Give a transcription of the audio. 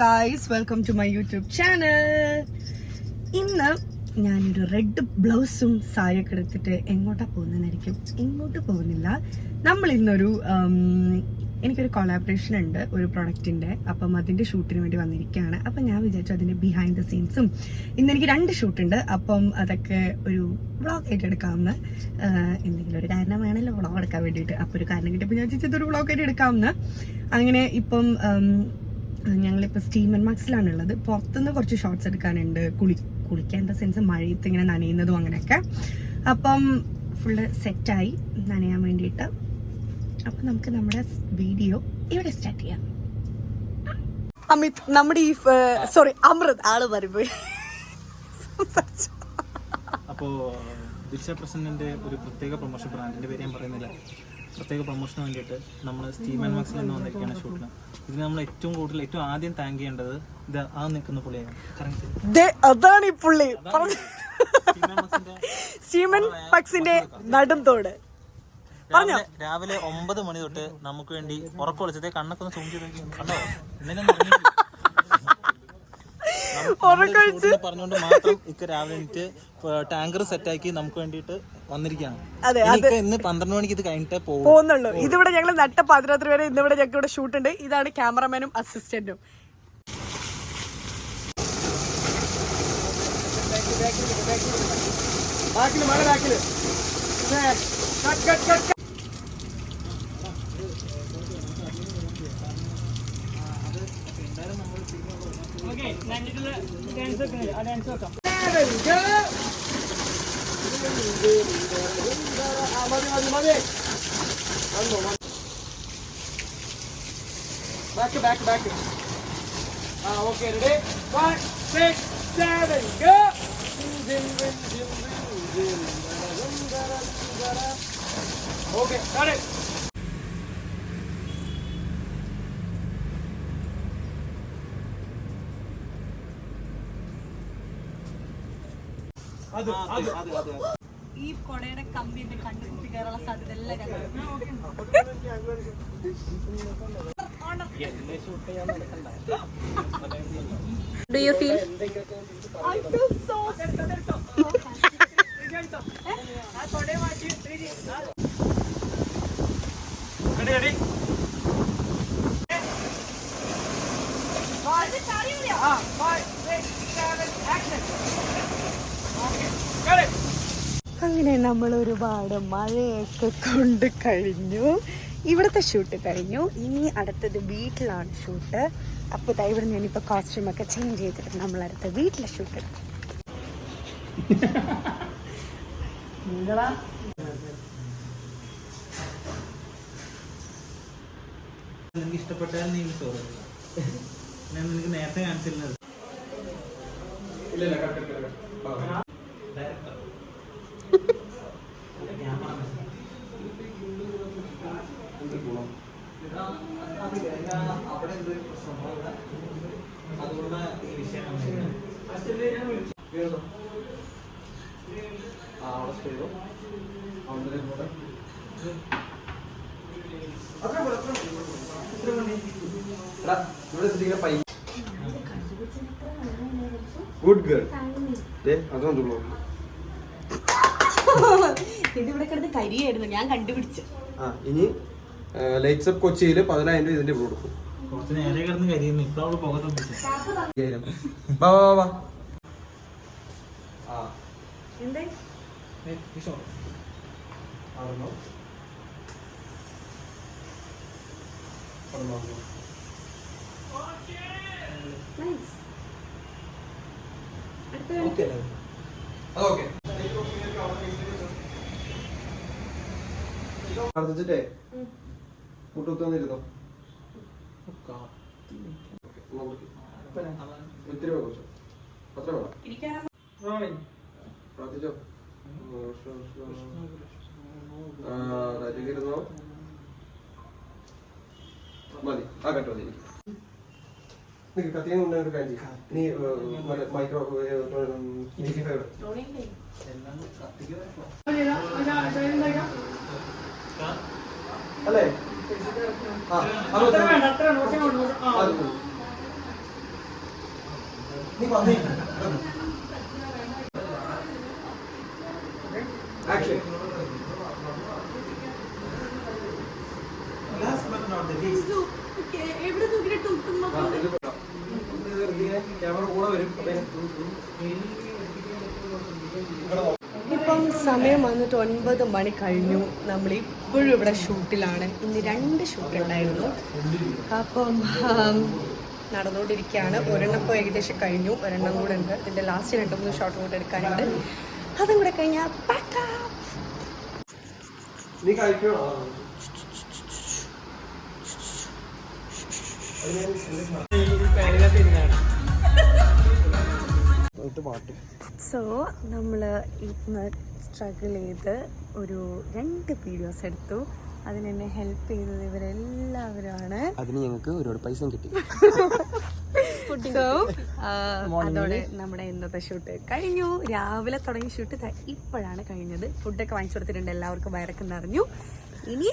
Guys, welcome to my YouTube channel. ഇന്ന് ഞാനൊരു red ബ്ലൗസും സാരിയൊക്കെ എടുത്തിട്ട് എങ്ങോട്ടാ പോകുന്നതെന്നായിരിക്കും. എങ്ങോട്ട് പോകുന്നില്ല, നമ്മൾ ഇന്നൊരു എനിക്കൊരു കൊളാബറേഷൻ ഉണ്ട് ഒരു പ്രൊഡക്റ്റിൻ്റെ. അപ്പം അതിൻ്റെ ഷൂട്ടിന് വേണ്ടി വന്നിരിക്കുകയാണ്. അപ്പം ഞാൻ വിചാരിച്ചു അതിൻ്റെ ബിഹൈൻഡ് ദ സീൻസും ഇന്ന് എനിക്ക് 2 ഷൂട്ടുണ്ട്. അപ്പം അതൊക്കെ ഒരു വ്ളോഗ് ആയിട്ട് എടുക്കാമെന്ന്. എന്തെങ്കിലും ഒരു കാരണം വേണമല്ലോ വ്ളോഗ് എടുക്കാൻ വേണ്ടിയിട്ട്. അപ്പോൾ ഒരു കാരണം കിട്ടിയപ്പോൾ ഞാൻ വിചാരിച്ചത് ഒരു വ്ളോഗ് ആയിട്ട് എടുക്കാമെന്ന്. അങ്ങനെ ഇപ്പം ഞങ്ങളിപ്പോൾ സ്റ്റീമൻ മാക്സിലാണുള്ളത്. പുറത്തുനിന്ന് കുറച്ച് ഷോർട്സ് എടുക്കാനുണ്ട്. കുളിക്കാൻ എന്താ സെൻസ് മഴയത്ത് ഇങ്ങനെ നനയുന്നതും അങ്ങനെയൊക്കെ. അപ്പം ഫുള്ള് സെറ്റായി നനയാൻ വേണ്ടിയിട്ട്. അപ്പം നമുക്ക് നമ്മുടെ വീഡിയോ ഇവിടെ സ്റ്റാർട്ട് ചെയ്യാം. അമിത്, നമ്മുടെ ഈ അമൃത് ആള് വരുമ്പോൾ അപ്പോൾ ദിൽഷ പ്രസന്റിന്റെ ഒരു പ്രത്യേക പ്രൊമോഷൻ, ബ്രാൻഡിന്റെ പേര് ഞാൻ പറയുന്നില്ല, പ്രത്യേക പ്രൊമോഷന് വേണ്ടിയിട്ട് നമ്മൾ സ്റ്റീമൻ മാക്സിൽ നിന്ന് വന്നിരിക്കുകയാണ് ഷൂട്ടിന്. ഇതിന് നമ്മൾ ഏറ്റവും ആദ്യം താങ്ക് ചെയ്യേണ്ടത് ഇത് ആ നിൽക്കുന്ന പുള്ളിയാണ്. അതാണ് ഈ പുള്ളി, സ്റ്റീമൻ മാക്സിന്റെ നടുംതോട്. രാവിലെ 9 മണി തൊട്ട് നമുക്ക് വേണ്ടി ഉറക്കം വിളിച്ചതേ കണ്ണൊക്കെ ഒന്ന് സൂം ചെയ്ത് കണ്ടോ, പറഞ്ഞുകൊണ്ട് മാത്രം ഇക്ക രാവിലെ എനിക്ക് ടാങ്കർ സെറ്റാക്കി നമുക്ക് വേണ്ടിയിട്ട് വന്നിരിക്കുകയാണ്. ഇന്ന് 12 മണിക്ക് ഇത് കഴിഞ്ഞിട്ടേ പോകുന്നുള്ളൂ. ഇതിവിടെ ഞങ്ങൾ നട്ട 11 വരെ ഇന്നിവിടെ ഞങ്ങൾക്ക് ഇവിടെ ഷൂട്ടുണ്ട്. ഇതാണ് ക്യാമറമാനും അസിസ്റ്റന്റും. Back. Okay, ready? 1, 6, 7, go! Okay, got it. ഈ കൊടയുടെ കമ്പിന്റെ കണ്ടുകുത്തി കയറാനുള്ള സാധ്യത എല്ലാം. Do you feel? I feel so. Ready? 5, 6, 7, action. Okay, got it. അങ്ങനെ നമ്മൾ ഒരുപാട് മഴയൊക്കെ കൊണ്ട് കഴിഞ്ഞു. ഇവിടുത്തെ ഷൂട്ട് കഴിഞ്ഞു. ഇനി അടുത്തത് വീട്ടിലാണ് ഷൂട്ട്. അപ്പോൾ ഇവിടെ ഞാനിപ്പോൾ കോസ്റ്റ്യൂമൊക്കെ ചേഞ്ച് ചെയ്തിട്ട് നമ്മൾ അടുത്ത വീട്ടിലെ ഷൂട്ട്. എനിക്ക് ഇഷ്ടപ്പെട്ടാൽ നീ ഞാൻ നിനക്ക് നേരത്തെ കാണിച്ചിരുന്നത്. അതുകൊണ്ട് ഈ വിഷയം ഗുഡ് ഗേൾ. അതുകൊണ്ടുള്ളൂ ഇതിവിടെ കിടന്ന് കരിയായിരുന്നു, ഞാൻ കണ്ടുപിടിച്ചു. ഇനി ലൈറ്റ്സ് അപ്പ് കൊച്ചിയിൽ 10,000 ഇതിന്റെ കൊടുക്കും. കുറച്ച് നേരെ കിടന്ന് കരിയുന്നു. ഇപ്പൊ അവള് പുകത്തൊപ്പിച്ചു. പ്രാർത്ഥിച്ചിട്ടേ മുട്ടുകുത്തുന്നിരുന്നോ. ഒത്തിരി കുറച്ചു അത്ര വേണം. പ്രാർത്ഥിച്ചോ. ഇരുന്നോ മതി. ആ കേട്ടോ കത്തിയും കൊണ്ടൊരു കാര്യം നീ മൈക്രോ അല്ലേ? Action. Last but not the least, camera കൂടെ വരും. ഇപ്പം സമയം വന്നിട്ട് 9 മണി കഴിഞ്ഞു. നമ്മൾ ഇപ്പോഴും ഇവിടെ ഷൂട്ടിലാണ്. ഇന്ന് 2 ഷൂട്ട് ഉണ്ടായിരുന്നു. അപ്പം നടന്നുകൊണ്ടിരിക്കുകയാണ്. ഒരെണ്ണം ഇപ്പോൾ ഏകദേശം കഴിഞ്ഞു, ഒരെണ്ണം കൂടെ ഉണ്ട്. ഇതിൻ്റെ ലാസ്റ്റ് 2-3 ഷോട്ടും കൂടെ എടുക്കാനുണ്ട്. അതും കൂടെ കഴിഞ്ഞാൽ നീ കഴിക്കണോ? സോ നമ്മൾ ഇന്ന് സ്ട്രഗിൾ ചെയ്ത് ഒരു 2 വീഡിയോസ് എടുത്തു. അതിനെന്നെ ഹെൽപ്പ് ചെയ്തത് ഇവരെല്ലാവരുമാണ്. അതിന് ഞങ്ങൾക്ക് ഒരുപാട് പൈസ കിട്ടി. സോ അതോടെ നമ്മുടെ ഇന്നത്തെ ഷൂട്ട് കഴിഞ്ഞു. രാവിലെ തുടങ്ങിയ ഷൂട്ട് ഇപ്പോഴാണ് കഴിഞ്ഞത്. ഫുഡൊക്കെ വാങ്ങിച്ചു കൊടുത്തിട്ടുണ്ട്. എല്ലാവർക്കും വയറൊക്കെ നിറഞ്ഞു. ഇനി